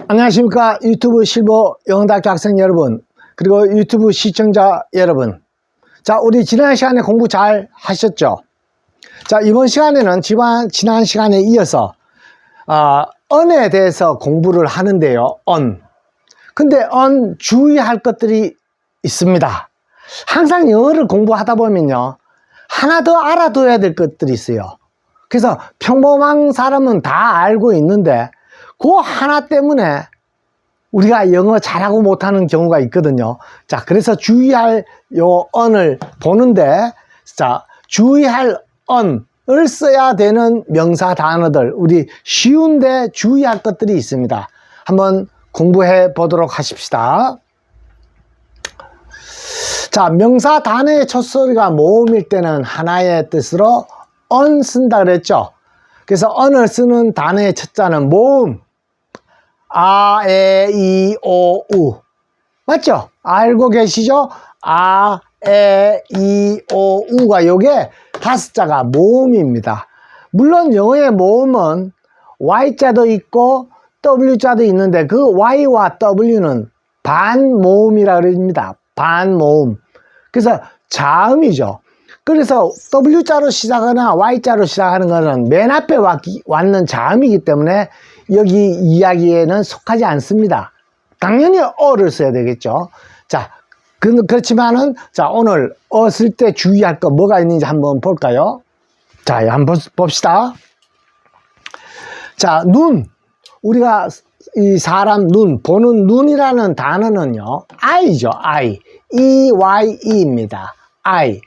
안녕하십니까. 유튜브 실버 영어학교 학생 여러분, 그리고 유튜브 시청자 여러분. 자, 우리 지난 시간에 공부 잘 하셨죠? 자, 이번 시간에는 지난 시간에 이어서 on에 대해서 공부를 하는데요. on. 근데 on 주의할 것들이 있습니다. 항상 영어를 공부하다 보면요, 하나 더 알아둬야 될 것들이 있어요. 그래서 평범한 사람은 다 알고 있는데 그 하나 때문에 우리가 영어 잘하고 못하는 경우가 있거든요. 자, 그래서 주의할 요 on을 보는데, 자, 주의할 on을 써야 되는 명사 단어들, 우리 쉬운데 주의할 것들이 있습니다. 한번 공부해 보도록 하십시다. 자, 명사 단어의 첫 소리가 모음일 때는 하나의 뜻으로 on 쓴다 그랬죠. 그래서 on을 쓰는 단어의 첫 자는 모음. 아, 에, 이, 오, 우. 맞죠? 알고 계시죠? 아, 에, 이, 오, 우가 요게 다섯 자가 모음입니다. 물론 영어의 모음은 Y자도 있고 W자도 있는데 그 Y와 W는 반모음이라 그럽니다. 반모음. 그래서 자음이죠. 그래서 W자로 시작하거나 Y자로 시작하는 것은 맨 앞에 왔는 자음이기 때문에 여기 이야기에는 속하지 않습니다. 당연히 어를 써야 되겠죠. 자, 그렇지만은, 자, 오늘 어 쓸 때 주의할 거 뭐가 있는지 한번 볼까요? 자, 한번 봅시다. 자, 눈. 우리가 이 사람 눈, 보는 눈이라는 단어는요, eye죠, eye. E-Y-E입니다. eye.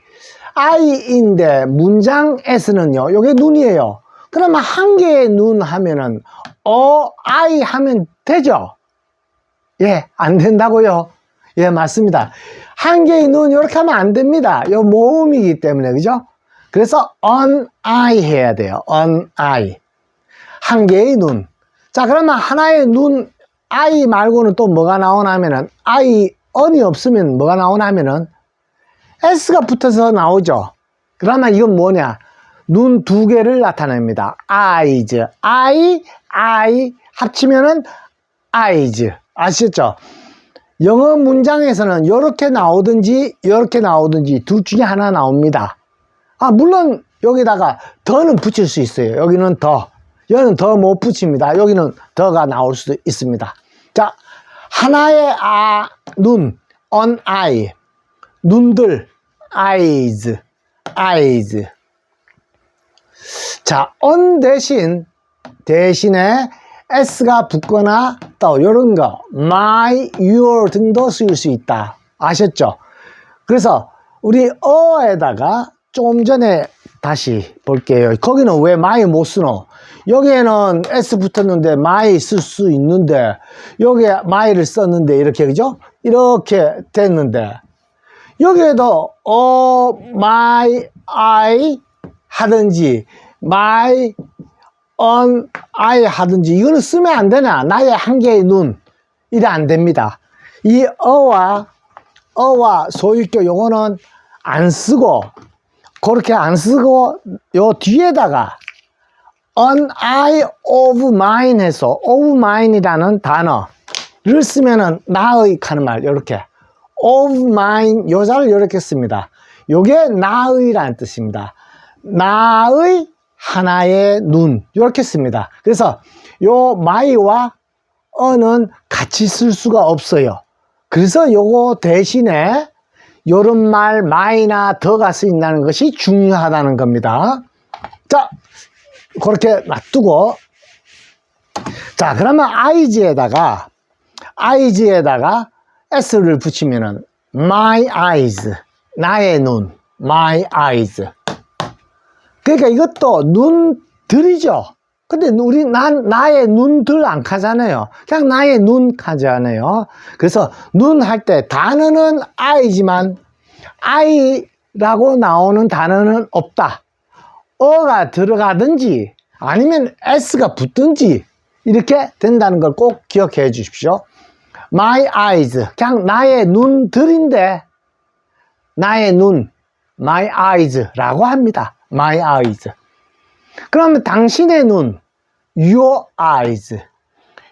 eye인데 문장에서는요, 요게 눈이에요. 그러면 한 개의 눈 하면은 eye 하면 되죠? 예, 안 된다고요? 예, 맞습니다. 한 개의 눈 이렇게 하면 안 됩니다. 요 모음이기 때문에, 그죠? 그래서 on eye 해야 돼요. on eye. 한 개의 눈. 자, 그러면 하나의 눈 eye 말고는 또 뭐가 나오나 하면은 on이 없으면 뭐가 나오나 하면은 s가 붙어서 나오죠. 그러면 이건 뭐냐? 눈 두 개를 나타냅니다. eyes. I 합치면은 eyes. 아시죠? 영어 문장에서는 이렇게 나오든지 이렇게 나오든지 둘 중에 하나 나옵니다. 물론 여기다가 더는 붙일 수 있어요. 여기는 더. 여기는 더 못 붙입니다. 여기는 더가 나올 수도 있습니다. 자, 하나의 눈, on eye. 눈들, eyes. 자, on 대신에 s가 붙거나 또 이런 거 my, your 등도 쓰일 수 있다. 아셨죠? 그래서 우리 어에다가 조금 전에 다시 볼게요. 거기는 왜 my 못 쓰노? 여기에는 s 붙었는데 my 쓸 수 있는데 여기에 my를 썼는데 이렇게, 그죠? 이렇게 됐는데 여기에도 my eye 하든지 my on eye 하든지 이거는 쓰면 안 되나? 나의 한 개의 눈. 이래 안 됩니다. 이 어와 소유격 용어는 안 쓰고, 그렇게 안 쓰고 요 뒤에다가 on eye of mine 해서 of mine이라는 단어를 쓰면은 나의 하는 말, 요렇게 of mine 요자를 요렇게 씁니다. 요게 나의라는 뜻입니다. 나의 하나의 눈, 이렇게 씁니다. 그래서 요 my와 on은 같이 쓸 수가 없어요. 그래서 요거 대신에 요런 말 my나 더가 쓰인다는 것이 중요하다는 겁니다. 자, 그렇게 놔두고, 자, 그러면 eyes에다가 s를 붙이면은 my eyes, 나의 눈, my eyes. 그러니까 이것도 눈들이죠. 근데 나의 눈들 안 하잖아요. 그냥 나의 눈 하잖아요. 그래서 눈 할 때 단어는 eye지만 eye라고 나오는 단어는 없다. 어가 들어가든지 아니면 s가 붙든지 이렇게 된다는 걸 꼭 기억해 주십시오. my eyes, 그냥 나의 눈들인데 나의 눈, my eyes라고 합니다. my eyes. 그러면 당신의 눈, your eyes.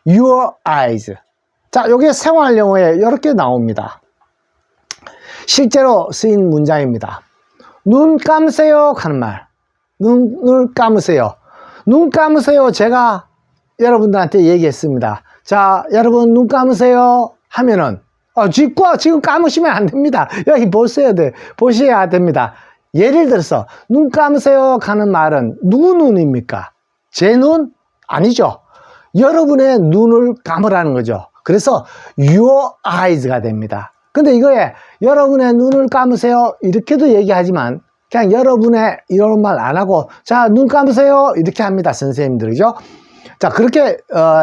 your eyes. 자, 요게 생활 영어에 이렇게 나옵니다. 실제로 쓰인 문장입니다. 눈 감으세요 하는 말. 눈을 감으세요. 눈 감으세요. 제가 여러분들한테 얘기했습니다. 자, 여러분 눈 감으세요 하면은 지금 감으시면 안 됩니다. 여기 보셔야 됩니다. 예를 들어서 눈 감으세요 하는 말은 누구 눈입니까? 제 눈? 아니죠. 여러분의 눈을 감으라는 거죠. 그래서 your eyes가 됩니다. 근데 이거에 여러분의 눈을 감으세요 이렇게도 얘기하지만 그냥 여러분의 이런 말 안 하고 자, 눈 감으세요 이렇게 합니다. 선생님들이죠. 자, 그렇게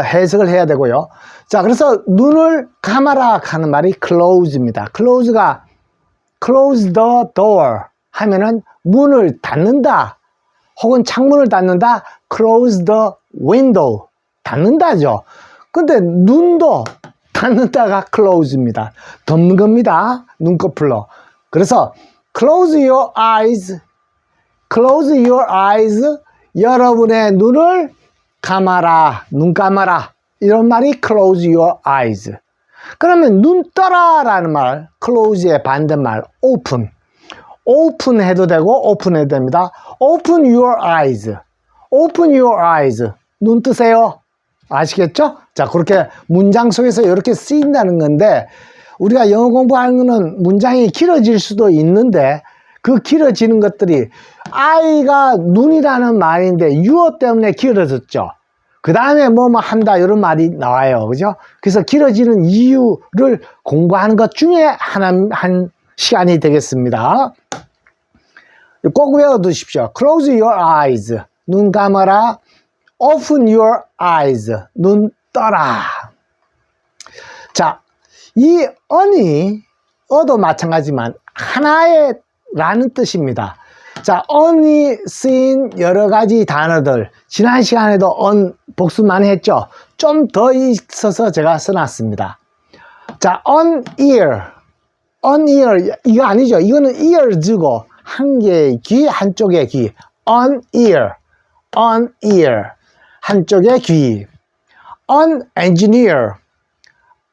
해석을 해야 되고요. 자, 그래서 눈을 감아라 하는 말이 close입니다. close가 close the door 하면은 문을 닫는다 혹은 창문을 닫는다. close the window 닫는다죠. 근데 눈도 닫는다가 close입니다. 덮는 겁니다. 눈꺼풀로. 그래서 close your eyes, close your eyes, 여러분의 눈을 감아라, 눈 감아라. 이런 말이 close your eyes. 그러면 눈 떠라 라는 말, close의 반대말 open. open 해도 되고 open 해도 됩니다. open your eyes, open your eyes. 눈 뜨세요. 아시겠죠? 자, 그렇게 문장 속에서 이렇게 쓰인다는 건데 우리가 영어 공부하는 거는 문장이 길어질 수도 있는데 그 길어지는 것들이 아이가 눈이라는 말인데 유어 때문에 길어졌죠. 그 다음에 뭐 한다 이런 말이 나와요. 그죠? 그래서 길어지는 이유를 공부하는 것 중에 한 시간이 되겠습니다. 꼭 외워두십시오. Close your eyes. 눈 감아라. Open your eyes. 눈 떠라. 자, 이 어도 마찬가지지만 하나의 라는 뜻입니다. 자, on이 쓰인 여러 가지 단어들 지난 시간에도 복습 많이 했죠. 좀 더 있어서 제가 써놨습니다. 자, on ear 이거 아니죠. 이거는 ears고 한 개의 귀 한쪽의 귀 on ear 한쪽의 귀 on engineer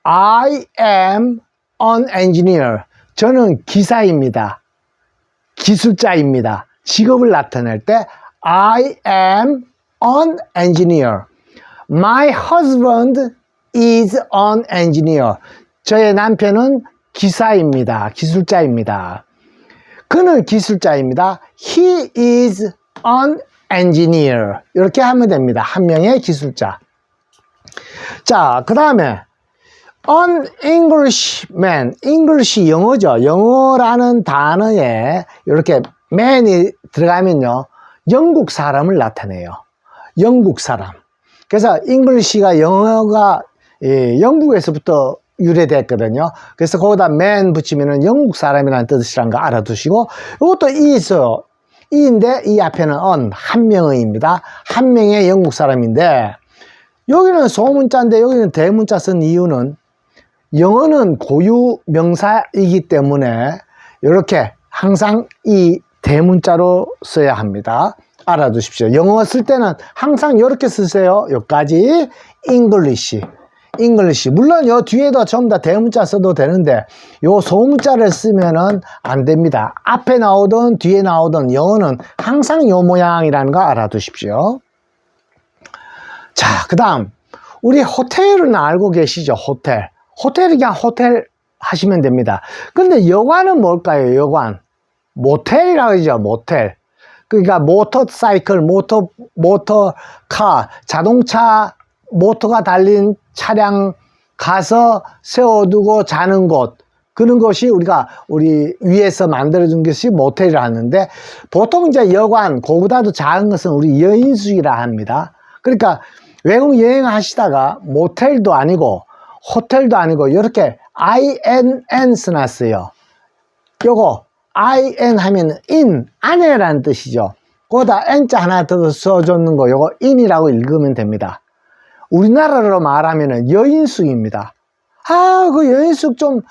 I am an engineer. 저는 기사입니다. 기술자입니다. 직업을 나타낼 때 I am an engineer. My husband is an engineer. 저의 남편은 기사입니다. 기술자입니다. 그는 기술자입니다. He is an engineer. 이렇게 하면 됩니다. 한 명의 기술자. 자, 그 다음에 an Englishman. English 영어죠. 영어라는 단어에 이렇게 man이 들어가면요. 영국 사람을 나타내요. 영국 사람. 그래서 English가 영어가 영국에서부터 유래됐거든요. 그래서 거기다 man 붙이면은 영국 사람이라는 뜻이라는 거 알아두시고 이것도 이 있어요. 이인데 이 앞에는 on 한 명의입니다. 한 명의 영국 사람인데 여기는 소문자인데 여기는 대문자 쓴 이유는 영어는 고유 명사이기 때문에 이렇게 항상 이 대문자로 써야 합니다. 알아두십시오. 영어 쓸 때는 항상 이렇게 쓰세요. 여기까지 English. 물론 요 뒤에도 전부 다 대문자 써도 되는데 요 소문자를 쓰면은 안 됩니다. 앞에 나오든 뒤에 나오든 영어는 항상 요 모양이라는 거 알아두십시오. 자, 그 다음 우리 호텔은 알고 계시죠? 호텔이 그냥 호텔 하시면 됩니다. 근데 여관은 뭘까요? 여관 모텔이라고 하죠. 모텔. 그러니까 모터사이클, 모터카, 자동차 모터가 달린 차량 가서 세워두고 자는 곳, 그런 것이 우리 위에서 만들어준 것이 모텔이라 하는데 보통 이제 여관, 그보다도 작은 것은 우리 여인숙이라 합니다. 그러니까 외국 여행하시다가 모텔도 아니고 호텔도 아니고 이렇게 INN 써놨어요. 요거 IN 하면 in, 안에라는 뜻이죠. 거기다 N자 하나 더 써줬는 거 요거 in이라고 읽으면 됩니다. 우리나라로 말하면 여인숙입니다. 그 여인숙 좀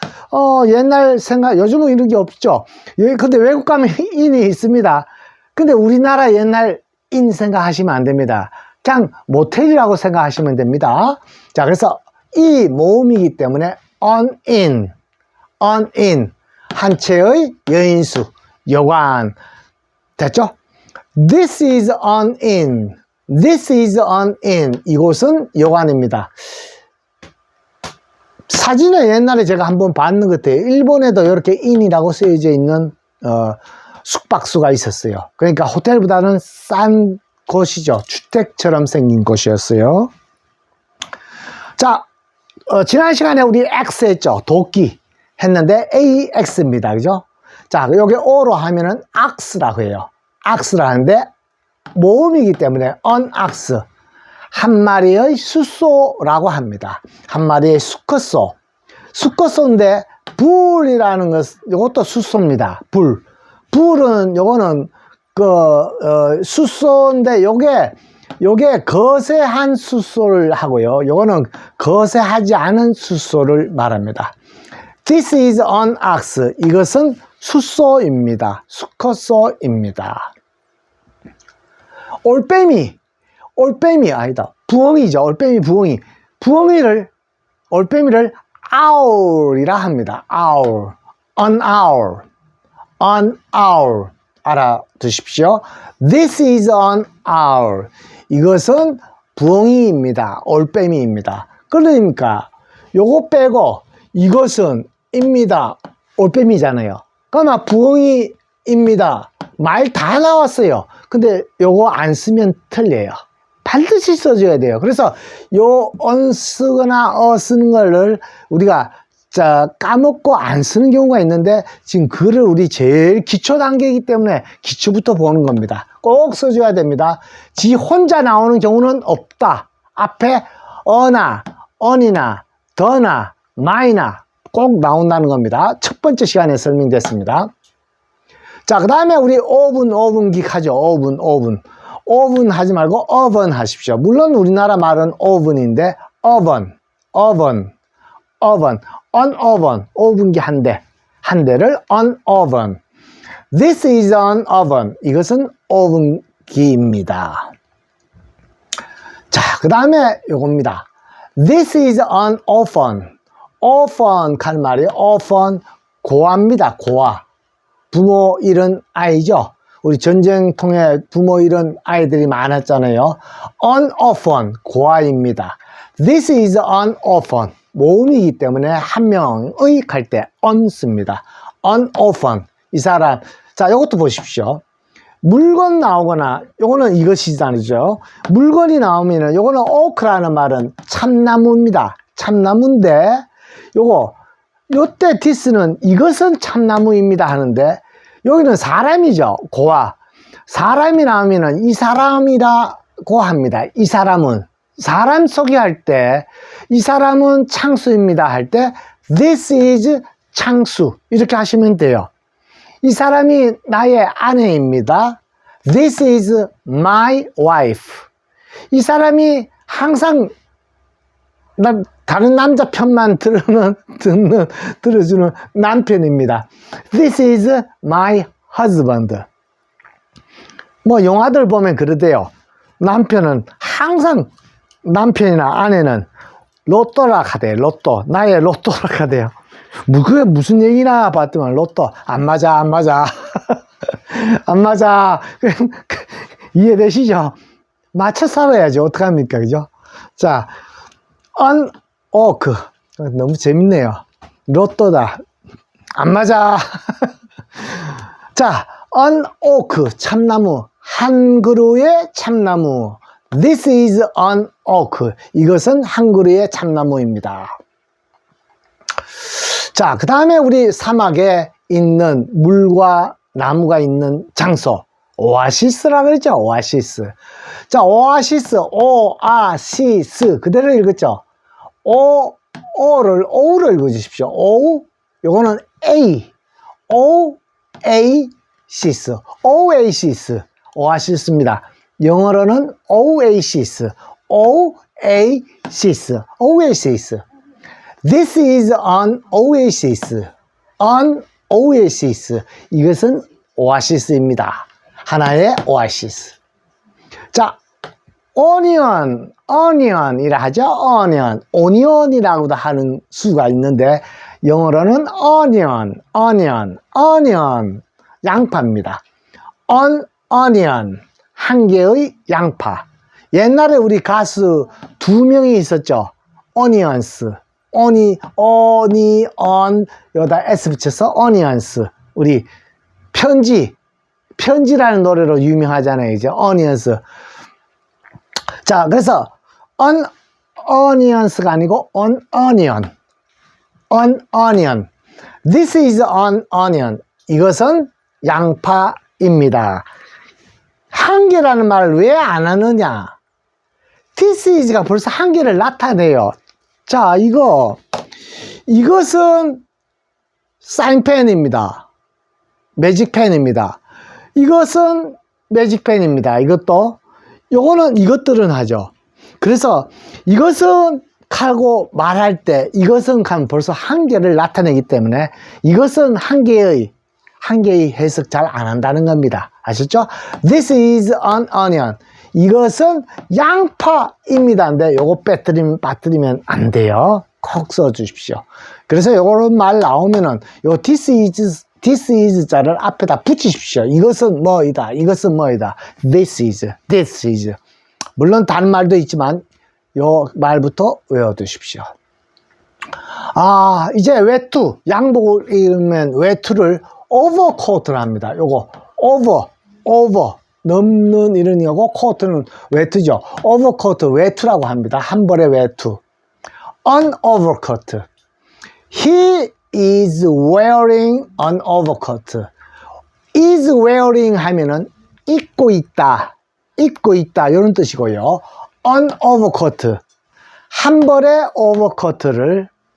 옛날 생각, 요즘은 이런 게 없죠. 근데 외국 가면 in이 있습니다. 근데 우리나라 옛날 in 생각하시면 안 됩니다. 그냥 모텔이라고 생각하시면 됩니다. 자, 그래서 이 모음이기 때문에 on in, 한 채의 여인수, 여관. 됐죠? This is on in, 이곳은 여관입니다. 사진을 옛날에 제가 한번 봤는 것 같아요. 일본에도 이렇게 in이라고 쓰여져 있는 숙박수가 있었어요. 그러니까 호텔보다는 싼 곳이죠. 주택처럼 생긴 곳이었어요. 자, 지난 시간에 우리 X 했죠. 도끼 했는데 AX입니다. 그죠? 자, 여기 O로 하면은 ax라고 해요. ax라 하는데 모음이기 때문에 on ax. 한 마리의 수소라고 합니다. 한 마리의 수컷소. 수컷소인데 불이라는 것, 이것도 수소입니다. 불. 불은 요거는 수소인데 요게 거세한 수소를 하고요. 요거는 거세하지 않은 수소를 말합니다. This is an ox. 이것은 수소입니다. 수컷소입니다. 올빼미 아니다. 부엉이죠. 올빼미 부엉이. 올빼미를 owl이라 합니다. owl. an owl. 알아두십시오. This is an owl. 이것은 부엉이입니다. 올빼미입니다. 그러니까 요거 빼고 이것은 입니다. 올빼미잖아요. 그러나 부엉이입니다. 말 다 나왔어요. 근데 요거 안 쓰면 틀려요. 반드시 써줘야 돼요. 그래서 요 on 쓰거나 쓰는 거를 우리가 까먹고 안 쓰는 경우가 있는데 지금 글을 우리 제일 기초 단계이기 때문에 기초부터 보는 겁니다. 꼭 써줘야 됩니다. 지 혼자 나오는 경우는 없다. 앞에 어나, 언이나, 더나, 마이나 꼭 나온다는 겁니다. 첫 번째 시간에 설명됐습니다. 자, 그 다음에 우리 오븐기 하죠. 오븐 하지 말고 oven 하십시오. 물론 우리나라 말은 oven인데 oven, on oven, 오븐기 한 대를 on oven. This is an oven. 이것은 오븐기입니다. 자, 그 다음에 요겁니다. This is an orphan. orphan 할 말이에요. orphan, 고아입니다. 고아. 부모 잃은 아이죠. 우리 전쟁 통해 부모 잃은 아이들이 많았잖아요. An orphan, 고아입니다. This is an orphan. 모음이기 때문에 한 명의 할 때 on 씁니다. An orphan. 이 사람. 자, 이것도 보십시오. 물건 나오거나, 요거는 이것이잖아요. 물건이 나오면은, 요거는 oak라는 말은 참나무입니다. 참나무인데, 요때 this는 이것은 참나무입니다 하는데, 여기는 사람이죠. 고아. 사람이 나오면은 이 사람이라고 합니다. 이 사람은. 사람 소개할 때, 이 사람은 창수입니다 할 때, this is 창수. 이렇게 하시면 돼요. 이 사람이 나의 아내입니다. This is my wife. 이 사람이 항상 다른 남자 편만 들어주는 남편입니다. This is my husband. 뭐 영화들 보면 그러대요. 남편은 항상 남편이나 아내는 로또라 하대요. 로또. 나의 로또라 하대요. 그게 무슨 얘기나 봤더만 로또. 안 맞아. 안 맞아. 이해되시죠? 맞춰 살아야지. 어떡합니까? 그죠? 자, on oak. 너무 재밌네요. 로또다. 안 맞아. 자, on oak. 참나무. 한 그루의 참나무. This is an oak. 이것은 한 그루의 참나무입니다. 자, 그 다음에 우리 사막에 있는 물과 나무가 있는 장소. 오아시스라 그랬죠? 오아시스. 자, 오아시스. 오아시스. 그대로 읽었죠? 오를 읽어주십시오. 오. 요거는 A. 오에이시스. 오에이시스. 오아시스입니다. 영어로는 oasis. oasis. This is an oasis. An oasis. 이것은 오아시스입니다. 하나의 오아시스. 자, onion이라 하죠. onion이라고도 하는 수가 있는데 영어로는 onion, 양파입니다. onion, 한 개의 양파. 옛날에 우리 가수 두 명이 있었죠. onions, 여기다 s 붙여서 onions. 우리 편지라는 노래로 유명하잖아요. 이제 onions. 자, 그래서 onions가 아니고 onion. This is an onion. 이것은 양파입니다. 한 개라는 말을 왜 안 하느냐? This is가 벌써 한 개를 나타내요. 자, 이것은 사인펜입니다. 매직펜입니다. 이것은 매직펜입니다. 이것들은 하죠. 그래서 이것은 하고 말할 때 이것은 하면 벌써 한 개를 나타내기 때문에 이것은 한 개의 해석 잘 안 한다는 겁니다. 아셨죠? This is an onion. 이것은 양파입니다. 근데 요거 빠뜨리면 안 돼요. 콕 써주십시오. 그래서 요런 말 나오면은 요 this is 자를 앞에다 붙이십시오. 이것은 뭐이다. This is. 물론 다른 말도 있지만 요 말부터 외워두십시오. 이제 외투, 양복을 입으면 외투를 overcoat를 합니다. 요거 over 넘는 이런 거고 coat는 외투죠. overcoat 외투라고 합니다. 한 벌의 외투. An overcoat. He is wearing an overcoat. is wearing 하면은 입고 있다 이런 뜻이고요. An overcoat. 한 벌의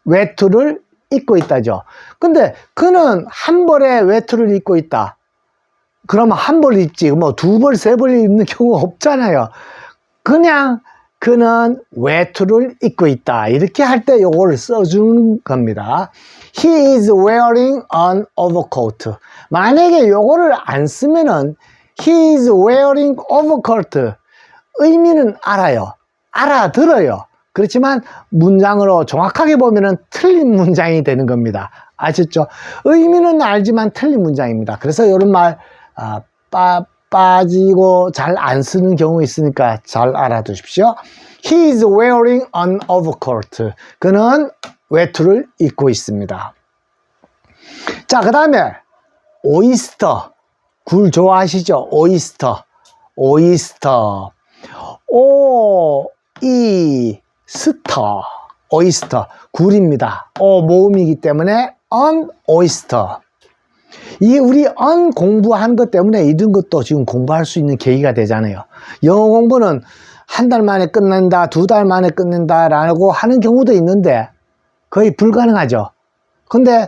외투를 입고 있다죠. 근데 그는 한 벌의 외투를 입고 있다. 그러면 한 벌 입지, 두 벌, 세 벌 입는 경우가 없잖아요. 그냥 그는 외투를 입고 있다. 이렇게 할 때 요거를 써주는 겁니다. He is wearing an overcoat. 만약에 요거를 안 쓰면은 He is wearing overcoat. 의미는 알아들어요. 그렇지만 문장으로 정확하게 보면은 틀린 문장이 되는 겁니다. 아셨죠? 의미는 알지만 틀린 문장입니다. 그래서 이런 말 빠지고 잘 안 쓰는 경우 있으니까 잘 알아두십시오. He is wearing an overcoat. 그는 외투를 입고 있습니다. 자, 그 다음에 오이스터. 굴 좋아하시죠? 오이스터. 오이스터. 굴입니다. 모음이기 때문에 an oyster. 이 우리 an 공부한 것 때문에 이런 것도 지금 공부할 수 있는 계기가 되잖아요. 영어 공부는 한 달 만에 끝낸다, 두 달 만에 끝낸다라고 하는 경우도 있는데 거의 불가능하죠. 근데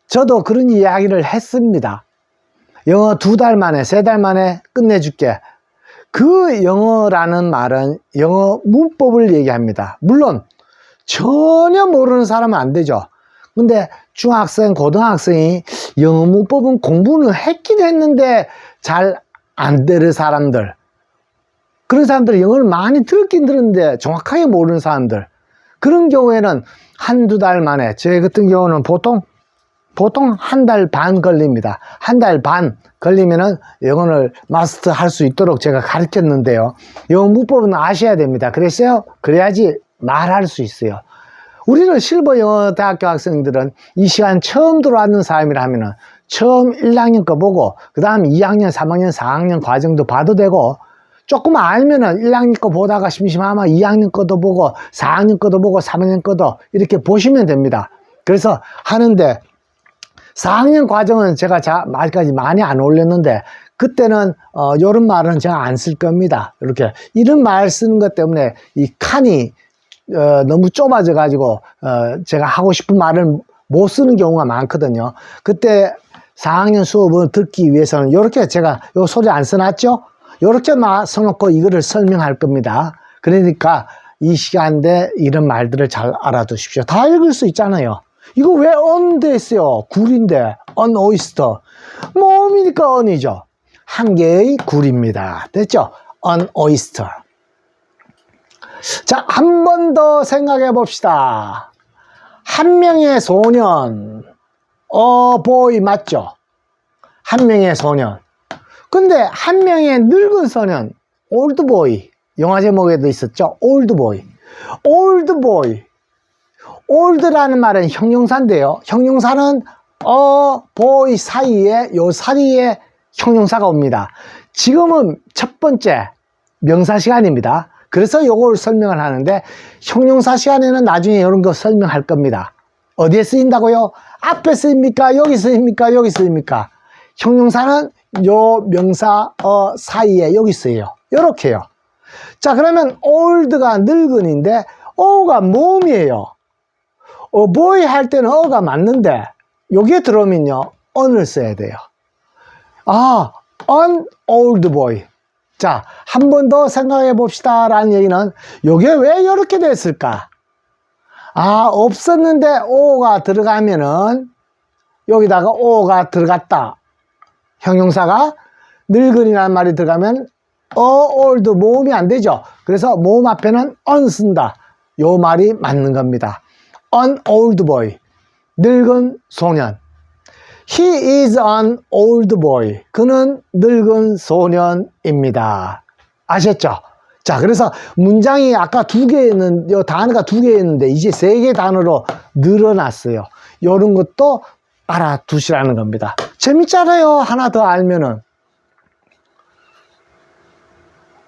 저도 그런 이야기를 했습니다. 영어 두 달 만에, 세 달 만에 끝내줄게. 그 영어라는 말은 영어 문법을 얘기합니다. 물론 전혀 모르는 사람은 안 되죠. 근데 중학생, 고등학생이 영어 문법은 공부는 했긴 했는데 잘 안 되는 사람들, 그런 사람들이 영어를 많이 들었긴 들었는데 정확하게 모르는 사람들, 그런 경우에는 한두 달 만에, 제 같은 경우는 보통 한 달 반 걸립니다. 한 달 반 걸리면은 영어를 마스터할 수 있도록 제가 가르쳤는데요. 영어 문법은 아셔야 됩니다. 그래야지 말할 수 있어요. 우리는 실버 영어 대학교 학생들은 이 시간 처음 들어왔는 사람이라 하면은 처음 1학년 거 보고 그 다음 2학년, 3학년, 4학년 과정도 봐도 되고, 조금 알면은 1학년 거 보다가 심심하면 2학년 거도 보고 4학년 거도 보고 3학년 거도 이렇게 보시면 됩니다. 그래서 하는데 4학년 과정은 제가 말까지 많이 안 올렸는데 그때는 요런 말은 제가 안 쓸 겁니다. 이렇게 이런 말 쓰는 것 때문에 이 칸이 너무 좁아져 가지고 제가 하고 싶은 말을 못 쓰는 경우가 많거든요. 그때 4학년 수업을 듣기 위해서는 이렇게 제가 요 소리 안 써놨죠? 이렇게 써놓고 이거를 설명할 겁니다. 그러니까 이 시간대 이런 말들을 잘 알아두십시오. 다 읽을 수 있잖아요. 이거 왜 on 됐어요? 굴인데 an oyster. 모음이니까 on이죠. 한 개의 굴입니다. 됐죠? an oyster. 자, 한 번 더 생각해 봅시다. 한 명의 소년, boy 맞죠? 한 명의 소년. 근데 한 명의 늙은 소년, old boy. 영화 제목에도 있었죠? old boy. old boy. old라는 말은 형용사인데요. 형용사는 boy 사이에, 요 사이에 형용사가 옵니다. 지금은 첫 번째 명사 시간입니다. 그래서 요걸 설명을 하는데, 형용사 시간에는 나중에 이런 거 설명할 겁니다. 어디에 쓰인다고요? 앞에 쓰입니까? 여기 쓰입니까? 여기 쓰입니까? 형용사는 요 명사 사이에 여기 쓰여요. 요렇게요. 자, 그러면 old가 늙은인데 어가 모음이에요. boy 할 때는 어가 맞는데 여기에 들어오면요, on을 써야 돼요. 아, an old boy. 자, 한 번 더 생각해 봅시다 라는 얘기는, 요게 왜 이렇게 됐을까? 아, 없었는데 o가 들어가면은, 여기다가 o가 들어갔다. 형용사가 늙은이라는 말이 들어가면 old 모음이 안 되죠. 그래서 모음 앞에는 on 쓴다. 요 말이 맞는 겁니다. an old boy. 늙은 소년. He is an old boy. 그는 늙은 소년입니다. 아셨죠? 자, 그래서 문장이 아까 단어가 2개였는데 이제 3개 단어로 늘어났어요. 요런 것도 알아두시라는 겁니다. 재밌잖아요. 하나 더 알면은.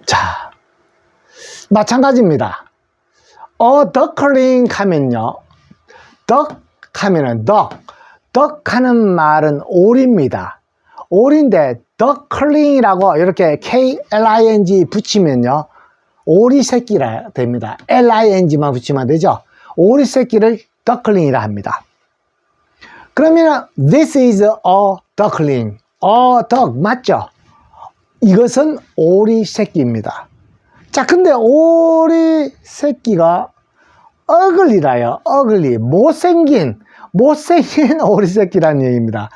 자, 마찬가지입니다. duckling 하면요. duck 하면은 duck 하는 말은 오리입니다. 오리인데 duckling이라고 이렇게 KLING 붙이면요, 오리 새끼라 됩니다. LING만 붙이면 되죠. 오리 새끼를 duckling이라 합니다. 그러면 this is a duckling. duck 맞죠? 이것은 오리 새끼입니다. 자, 근데 오리 새끼가 ugly라요. ugly. 못생긴 오리 새끼라는 얘기입니다.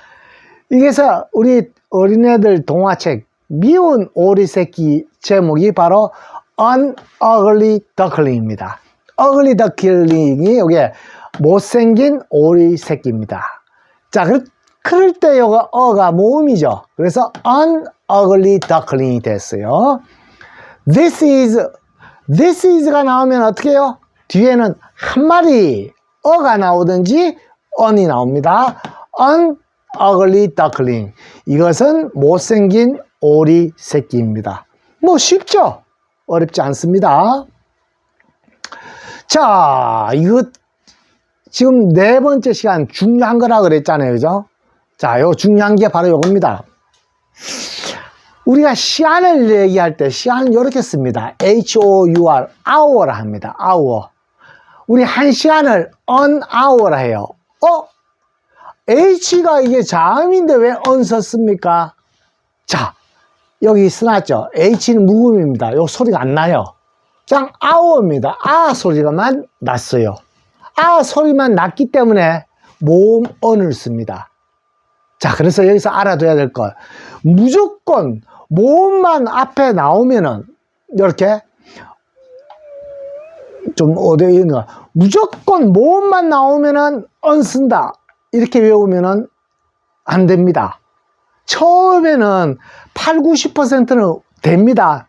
이게서 우리 어린애들 동화책 미운 오리 새끼 제목이 바로 An Ugly Duckling입니다. Ugly Duckling이 이게 못생긴 오리 새끼입니다. 자, 그럴 때 요거 어가 모음이죠. 그래서 An Ugly Duckling이 됐어요. This is가 나오면 어떻게 해요? 뒤에는 한 마리 어가 나오든지 on이 나옵니다. An ugly duckling. 이것은 못생긴 오리 새끼입니다. 뭐 쉽죠? 어렵지 않습니다. 자, 이거 지금 4번째 시간 중요한 거라 그랬잖아요. 그죠? 자, 요 중요한 게 바로 요겁니다. 우리가 시간을 얘기할 때 시간은 이렇게 씁니다. HOUR, hour라 합니다. hour. 우리 한 시간을 an hour라 해요. H가 이게 자음인데 왜 on 썼습니까? 자, 여기 써놨죠. H는 묵음입니다. 요 소리가 안 나요. 그냥 hour입니다. 아 소리가만 났어요. 아 소리만 났기 때문에 모음 on을 씁니다. 자, 그래서 여기서 알아둬야 될 것. 무조건 모음만 앞에 나오면은 이렇게 좀 어디에 있는가, 무조건 모음만 나오면은 on 쓴다 이렇게 외우면은 안 됩니다. 처음에는 8, 90%는 됩니다.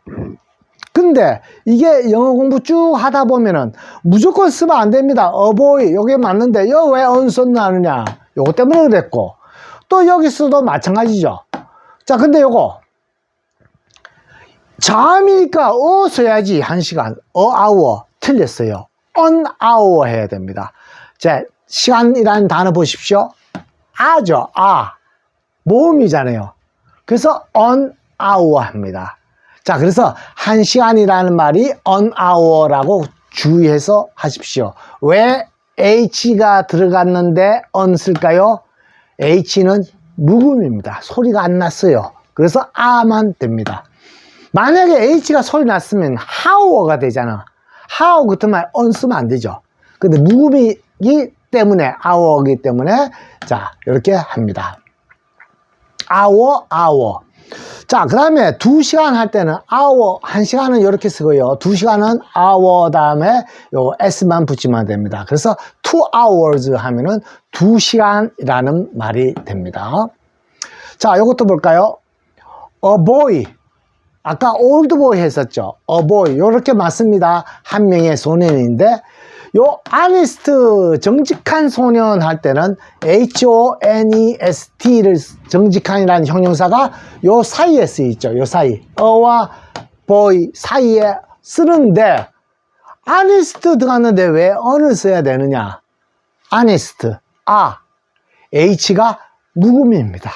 근데 이게 영어 공부 쭉 하다 보면은 무조건 쓰면 안 됩니다. 어보이 요게 맞는데 여 왜 on 썼느냐, 요거 때문에 그랬고, 또 여기서도 마찬가지죠. 자, 근데 요거 자음이니까 써야지. 한 시간 hour 틀렸어요. on hour 해야 됩니다. 자, 시간이라는 단어 보십시오. 아죠. 모음이잖아요. 그래서 on hour 합니다. 자, 그래서 한 시간이라는 말이 on hour라고 주의해서 하십시오. 왜 H가 들어갔는데 on 쓸까요? H는 묵음입니다. 소리가 안 났어요. 그래서 아만 됩니다. 만약에 H가 소리 났으면 hour가 되잖아. how 같은 말 on 쓰면 안 되죠. 근데 묵음이기 때문에 hour이기 때문에 자, 이렇게 합니다. hour. 자, 그 다음에 2시간 할 때는 hour, 1시간은 이렇게 쓰고요. 2시간은 hour 다음에 요 s만 붙이면 됩니다. 그래서 2 hours 하면은 2시간이라는 말이 됩니다. 자, 요것도 볼까요? A boy. 아까 old boy 했었죠. A boy. 요렇게 맞습니다. 한 명의 소년인데, 요 honest, 정직한 소년 할 때는 honest를 정직한이라는 형용사가 요 사이에 쓰이죠. 요 사이. 어와 boy 사이에 쓰는데, honest 들어갔는데 왜 on을 써야 되느냐? honest. H가 묵음입니다.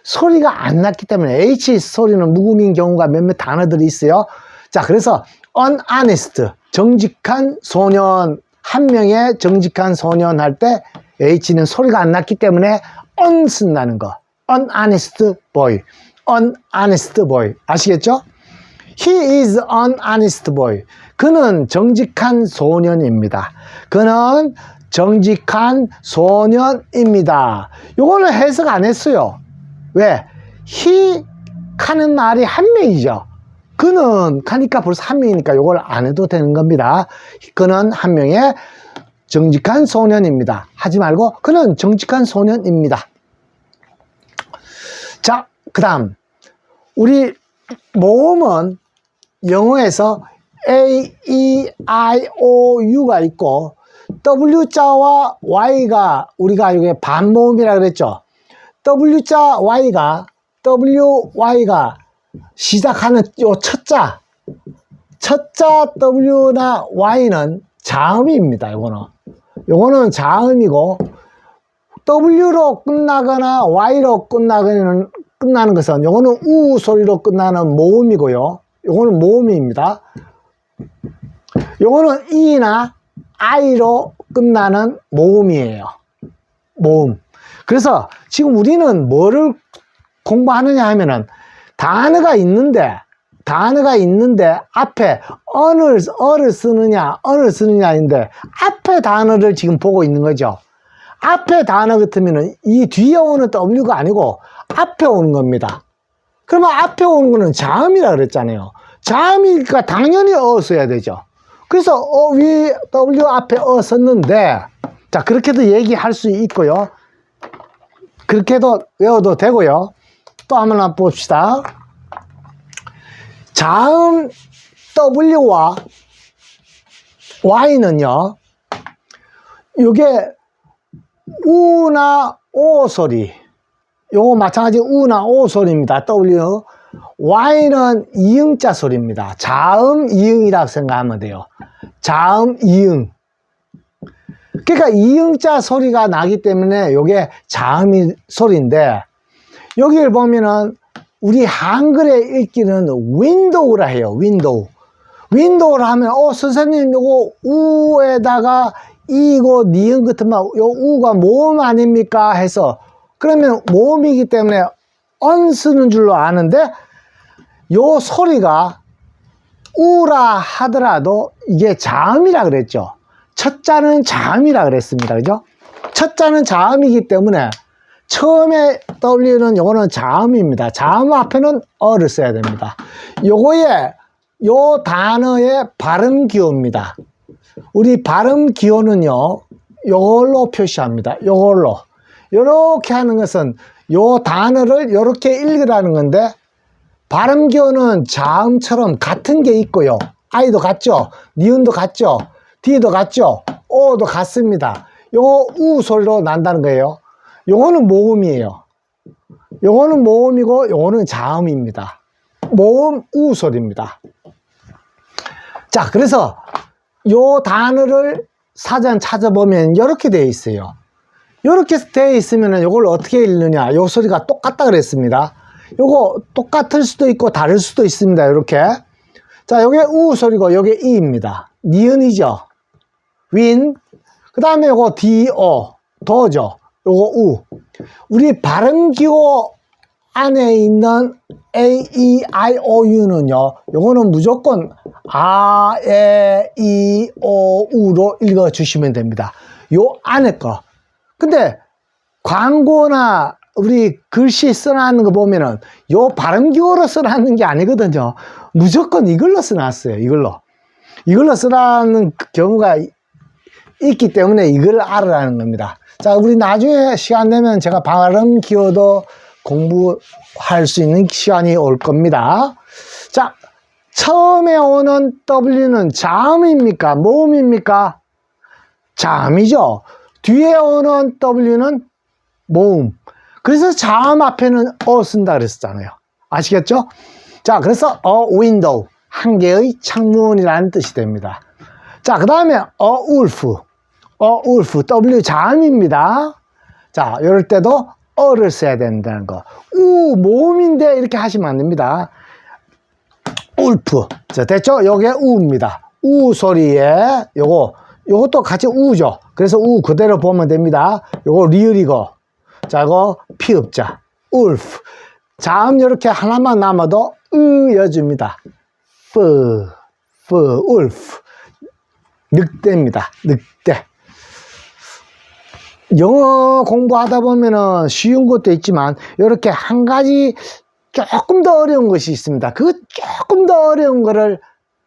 소리가 안 났기 때문에 H 소리는 묵음인 경우가 몇몇 단어들이 있어요. 자, 그래서 unhonest, 정직한 소년, 한 명의 정직한 소년 할 때 H는 소리가 안 났기 때문에 on 쓴다는 거. unhonest boy, unhonest boy. 아시겠죠? He is an honest boy. 그는 정직한 소년입니다. 그는 정직한 소년입니다. 요거는 해석 안 했어요. 왜? he 하는 말이 한 명이죠. 그는 하니까 벌써 한 명이니까 요걸 안 해도 되는 겁니다. 그는 한 명의 정직한 소년입니다. 하지 말고 그는 정직한 소년입니다. 자, 그 다음 우리 모음은 영어에서 A, E, I, O, U가 있고 W자와 Y가 우리가 이게 반모음이라 그랬죠. WY가 시작하는 요 첫자 W나 Y는 자음입니다. 요거는 자음이고 W로 끝나거나 Y로 끝나는 것은 요거는 우 소리로 끝나는 모음이고요. 요거는 모음입니다. 요거는 E나 I로 끝나는 모음이에요. 모음. 그래서 지금 우리는 뭐를 공부하느냐 하면은 단어가 있는데 앞에 어를 쓰느냐인데 앞에 단어를 지금 보고 있는 거죠. 앞에 단어 같으면은 이 뒤에 오는 W가 아니고 앞에 오는 겁니다. 그러면 앞에 오는 거는 자음이라 그랬잖아요. 자음이니까 당연히 써야 되죠. 그래서 위 W 앞에 썼는데, 자, 그렇게도 얘기할 수 있고요. 그렇게도 외워도 되고요. 또 한번 봅시다. 자음 W와 Y는요, 요게 우나 오 소리, 요거 마찬가지 우나 오 소리입니다. W. Y는 이응자 소리입니다. 자음 이응이라고 생각하면 돼요. 자음 이응. 그러니까 이응자 소리가 나기 때문에 요게 자음 소리인데, 여기를 보면은 우리 한글에 읽기는 윈도우라 해요. 윈도우라 하면 선생님 요거 우에다가 이고 니은 같으면 요 우가 모음 아닙니까 해서, 그러면 모음이기 때문에 언 쓰는 줄로 아는데, 요 소리가 우라 하더라도 이게 자음이라 그랬죠. 첫 자는 자음이라 그랬습니다. 그죠? 첫 자는 자음이기 때문에 처음에 W는 요거는 자음입니다. 자음 앞에는 어를 써야 됩니다. 요거에 요 단어의 발음 기호입니다. 우리 발음 기호는요, 요걸로 표시합니다. 요걸로. 요렇게 하는 것은 요 단어를 요렇게 읽으라는 건데, 발음 기호는 자음처럼 같은 게 있고요. I도 같죠? 니은도 같죠? D도 같죠? O도 같습니다. 요거 우 소리로 난다는 거예요. 요거는 모음이에요. 요거는 모음이고 요거는 자음입니다. 모음 우 소리입니다. 자, 그래서 요 단어를 사전 찾아보면 이렇게 되어 있어요. 이렇게 되어 있으면 요걸 어떻게 읽느냐, 요 소리가 똑같다 그랬습니다. 요거 똑같을 수도 있고 다를 수도 있습니다. 이렇게. 자, 요게 우 소리고 요게 이입니다. 니은이죠. 윈. 그 다음에 요거 do, 도죠. 요거 우. 우리 발음 기호 안에 있는 A, E, I, O, U는요, 요거는 무조건 아, 에, 이, 오, 우로 읽어 주시면 됩니다. 요 안에 거. 근데 광고나 우리 글씨 써놨는 거 보면은 요 발음기호로 써놨는 게 아니거든요. 무조건 이걸로 써놨어요. 이걸로 써놨는 경우가 있기 때문에 이걸 알으라는 겁니다. 자, 우리 나중에 시간 되면 제가 발음기호도 공부할 수 있는 시간이 올 겁니다. 자, 처음에 오는 W는 자음입니까? 모음입니까? 자음이죠. 뒤에 오는 W는 모음. 그래서 자음 앞에는 쓴다 그랬었잖아요. 아시겠죠? 자, 그래서 window, 한 개의 창문이라는 뜻이 됩니다. 자, 그 다음에 wolf, W 자음입니다. 자, 이럴 때도 를 써야 된다는 거. 모음인데 이렇게 하시면 안 됩니다. wolf. 자, 됐죠? 요게 우입니다. 우 소리에 요것도 같이 우죠. 그래서 우 그대로 보면 됩니다. 요거 리을이고, 자, 이거 피읍자. wolf. 자음 이렇게 하나만 남아도 여줍니다. wolf. 늑대입니다. 늑대. 영어 공부하다 보면은 쉬운 것도 있지만 이렇게 한 가지 조금 더 어려운 것이 있습니다. 그 조금 더 어려운 거를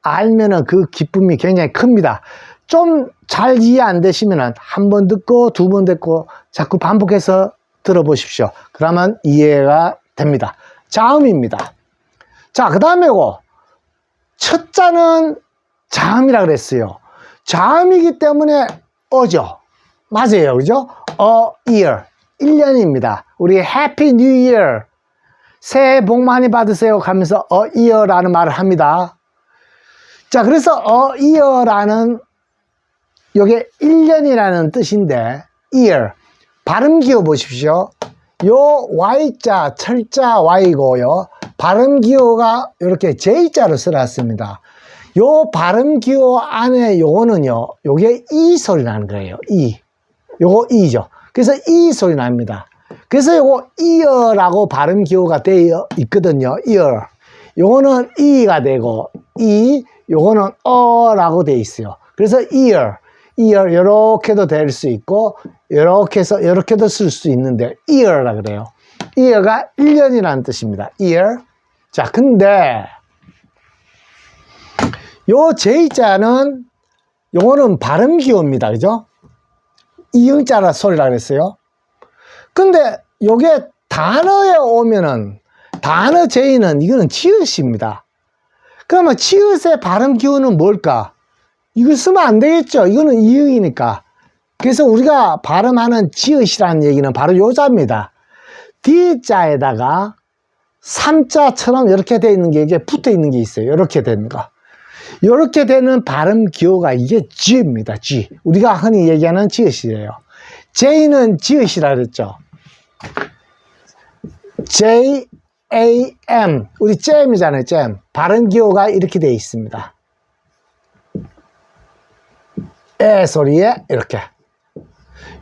알면은 그 기쁨이 굉장히 큽니다. 좀 잘 이해 안 되시면은 한 번 듣고 두 번 듣고 자꾸 반복해서 들어보십시오. 그러면 이해가 됩니다. 자음입니다. 자, 그 다음에 첫 자는 자음이라 그랬어요. 자음이기 때문에 어죠. 맞아요. 그죠? year. 1년입니다. 우리 Happy New Year. 새해 복 많이 받으세요. 하면서 year라는 말을 합니다. 자, 그래서 year라는 요게 1년이라는 뜻인데 year. 발음 기호 보십시오. 요 Y자, 철자 Y고요. 발음 기호가 이렇게 J자로 써놨습니다. 요 발음 기호 안에 요거는요, 요게 E 소리 나는 거예요. E. 요거 E죠. 그래서 E 소리 납니다. 그래서 요거 ear라고 발음 기호가 되어 있거든요. ear. 요거는 E가 되고, 요거는 라고 되어 있어요. 그래서 ear, 요렇게도 될 수 있고, 요렇게 해서, 요렇게도 쓸 수 있는데, ear라 그래요. ear가 1년이라는 뜻입니다. ear. 자, 근데, 요 J자는, 요거는 발음 기호입니다. 그죠? 이응자라 소리라 그랬어요. 근데 요게 단어에 오면은 단어 J는 이거는 지읒입니다. 그러면 지읒의 발음 기호는 뭘까? 이거 쓰면 안 되겠죠. 이거는 이응이니까. 그래서 우리가 발음하는 지읒이라는 얘기는 바로 요자입니다. D자에다가 3자처럼 이렇게 되어 있는 게 이게 붙어 있는 게 있어요. 이렇게 되는 거. 이렇게 되는 발음 기호가 이게 G입니다. G. 우리가 흔히 얘기하는 지읒이에요. J는 지읒이라 그랬죠. J, A, M. 우리 잼이잖아요. 잼. 발음 기호가 이렇게 되어 있습니다. 에 소리에 이렇게.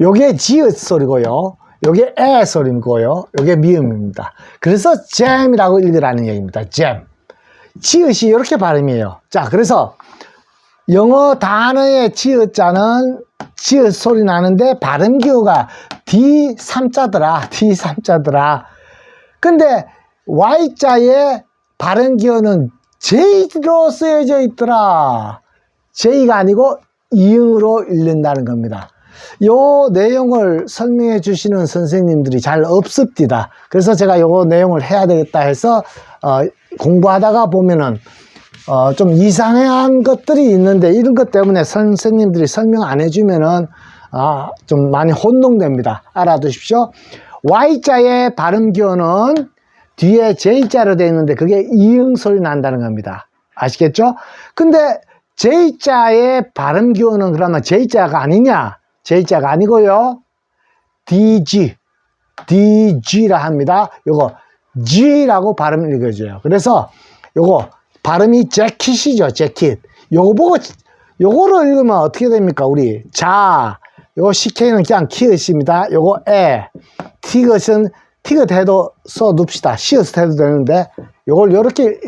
요게 지읒 소리고요. 요게 에 소리고요. 요게 미음입니다. 그래서 잼이라고 읽으라는 얘기입니다. 잼. 지읒이 이렇게 발음이에요. 자, 그래서 영어 단어의 지읒자는 지읒 소리 나는데 발음 기호가 D3자더라. 근데 Y자의 발음 기호는 J로 쓰여져 있더라. J가 아니고 이응으로 읽는다는 겁니다. 요 내용을 설명해 주시는 선생님들이 잘 없습니다. 그래서 제가 요 내용을 해야 되겠다 해서 공부하다가 보면은 좀 이상한 것들이 있는데 이런 것 때문에 선생님들이 설명 안 해주면은 좀 많이 혼동됩니다. 알아두십시오. Y자의 발음 기호는 뒤에 J자로 되어 있는데 그게 이응 소리 난다는 겁니다. 아시겠죠? 근데 J자의 발음 기호는 그러면 J자가 아니냐? J자가 아니고요. DG라 합니다. 요거 G라고 발음 읽어줘요. 그래서 요거 발음이 재킷이죠. 재킷. 요거 보고 요거를 읽으면 어떻게 됩니까? 우리 요거 CK는 그냥 키읔입니다. 요거 티귿은 티귿 해도 써둡시다. 시읒 해도 되는데 요걸 요렇게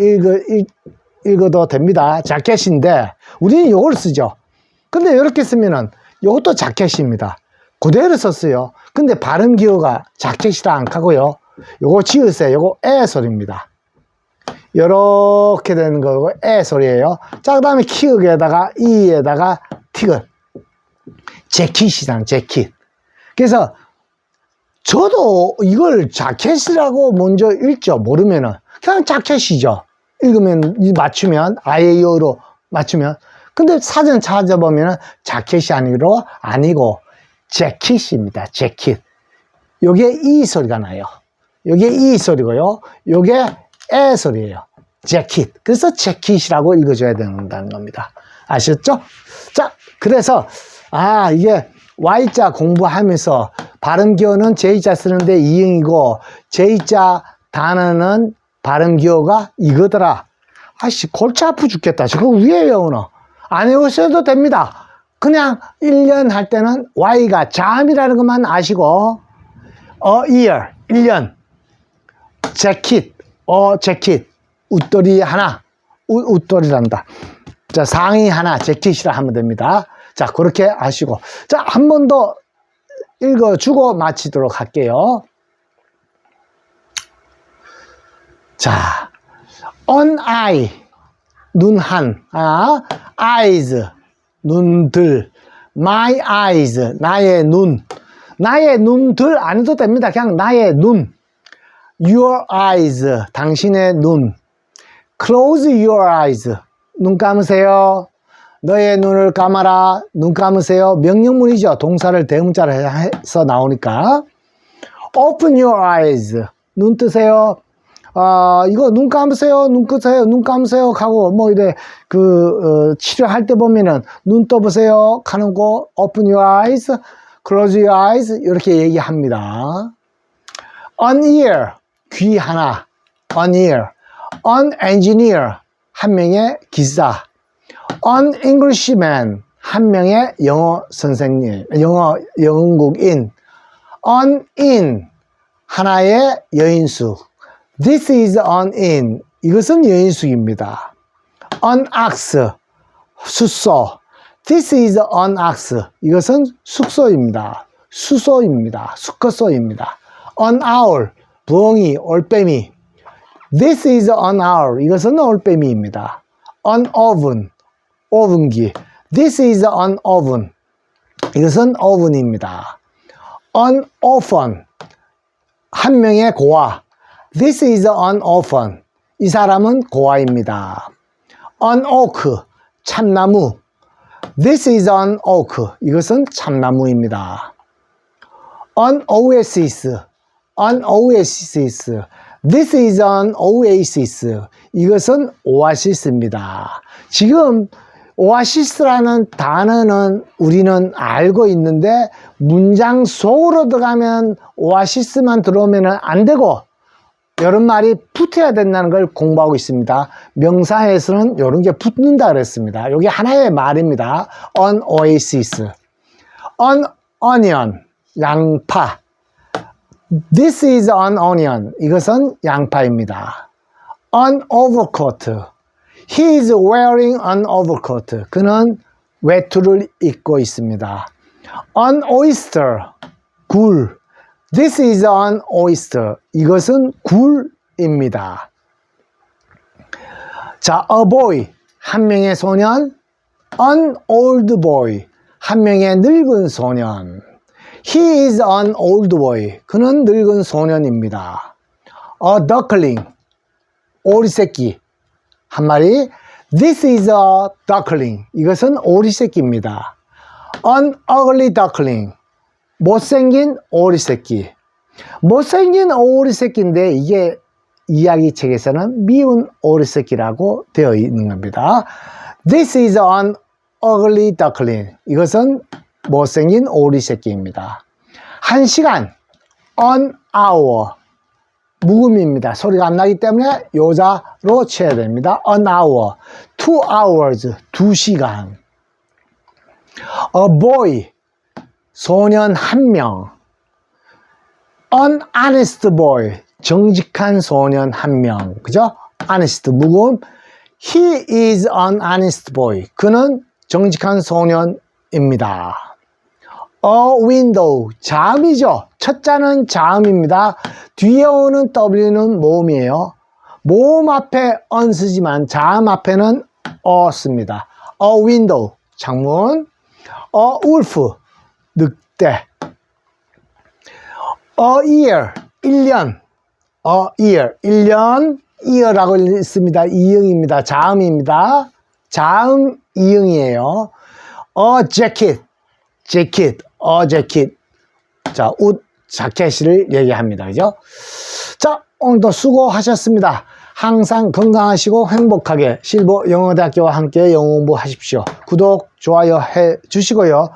읽어도 됩니다. 자켓인데 우리는 요걸 쓰죠. 근데 요렇게 쓰면은 요것도 자켓입니다. 그대로 썼어요. 근데 발음 기호가 자켓이라 안 하고요. 요거 지으세요. 요거 에 소리입니다. 요렇게 되는 거고 에 소리예요. 자, 그 다음에 키읔에다가 이에다가 티긋. 재킷이잖아, 재킷. 그래서 저도 이걸 자켓이라고 먼저 읽죠. 모르면은 그냥 자켓이죠. 읽으면 맞추면 아이오로 맞추면. 근데 사전 찾아보면은 자켓이 아니고 재킷입니다. 재킷. 요게 이 소리가 나요. 요게 이 소리고요. 요게 에 소리예요. 재킷. 그래서 재킷이라고 읽어줘야 된다는 겁니다. 아셨죠? 자, 그래서 이게 Y자 공부하면서 발음기호는 J자 쓰는데 이응이고 J자 단어는 발음기호가 이거더라. 골치 아프 죽겠다. 저거 위에 외우노. 안 외우셔도 됩니다. 그냥 1년 할 때는 Y가 잠이라는 것만 아시고 ear 1년 재킷 재킷 웃돌이 하나 웃돌이란다. 자, 상의 하나 재킷이라 하면 됩니다. 자, 그렇게 아시고. 자, 한 번 더 읽어주고 마치도록 할게요. 자, on eye, 눈 한, eyes, 눈들, my eyes, 나의 눈. 나의 눈들 안 해도 됩니다. 그냥 나의 눈. your eyes, 당신의 눈. close your eyes, 눈 감으세요. 너의 눈을 감아라. 눈 감으세요. 명령문이죠. 동사를 대문자로 해서 나오니까. Open your eyes. 눈 뜨세요. 이거 눈 감으세요. 눈 뜨세요. 눈 감으세요. 하고 뭐 이래 치료할 때 보면은 눈 떠보세요. 하는 거 Open your eyes. Close your eyes. 이렇게 얘기합니다. An ear. 귀 하나. An ear. An engineer. 한 명의 기사. An Englishman, 한 명의 영어 선생님, 영국인. An inn, 하나의 여인숙. This is an inn, 이것은 여인숙입니다. An ox, 숫소. This is an ox, 이것은 숙소입니다. 수소입니다. 숙소입니다. An owl, 부엉이, 올빼미. This is an owl, 이것은 올빼미입니다. An oven, 오븐기. This is an oven. 이것은 오븐입니다. An orphan. 한 명의 고아. This is an orphan. 이 사람은 고아입니다. An oak. 참나무. This is an oak. 이것은 참나무입니다. An oasis. An oasis. This is an oasis. 이것은 오아시스입니다. 지금 오아시스라는 단어는 우리는 알고 있는데 문장 속으로 들어가면 오아시스만 들어오면 안 되고 이런 말이 붙어야 된다는 걸 공부하고 있습니다. 명사에서는 이런 게 붙는다 그랬습니다. 이게 하나의 말입니다. An oasis. An onion. 양파. This is an onion. 이것은 양파입니다. An overcoat. He is wearing an overcoat. 그는 외투를 입고 있습니다. An oyster. 굴. This is an oyster. 이것은 굴입니다. 자, a boy. 한 명의 소년. An old boy. 한 명의 늙은 소년. He is an old boy. 그는 늙은 소년입니다. A duckling. 오리새끼. 한 마리. This is a duckling. 이것은 오리새끼입니다. An ugly duckling. 못생긴 오리새끼. 못생긴 오리새끼인데 이게 이야기책에서는 미운 오리새끼라고 되어 있는 겁니다. This is an ugly duckling. 이것은 못생긴 오리새끼입니다. 1시간. An hour. 묵음입니다. 소리가 안 나기 때문에 요자로 쳐야 됩니다. An hour. 2 hours. 2시간. A boy. 소년 한 명. An honest boy. 정직한 소년 한 명. 그죠? honest. 묵음. He is an honest boy. 그는 정직한 소년입니다. A window. 자음이죠. 첫 자는 자음입니다. 뒤에 오는 W는 모음이에요. 모음 앞에 on 쓰지만 자음 앞에는 씁니다. A window. 창문. A wolf. 늑대. A year. 1년. A year. 1년. year라고 있습니다. 이응입니다. 자음입니다. 자음 이응이에요. A jacket. 재킷, 재킷. 자, 옷, 자켓을 얘기합니다. 그죠? 자, 오늘도 수고하셨습니다. 항상 건강하시고 행복하게 실버 영어대학교와 함께 영어 공부하십시오. 구독, 좋아요 해 주시고요.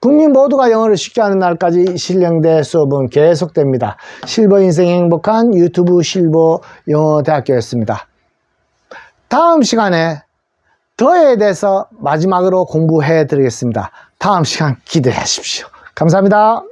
국민 모두가 영어를 쉽게 하는 날까지 실령대 수업은 계속됩니다. 실버 인생 행복한 유튜브 실버 영어대학교였습니다. 다음 시간에 더에 대해서 마지막으로 공부해 드리겠습니다. 다음 시간 기대하십시오. 감사합니다.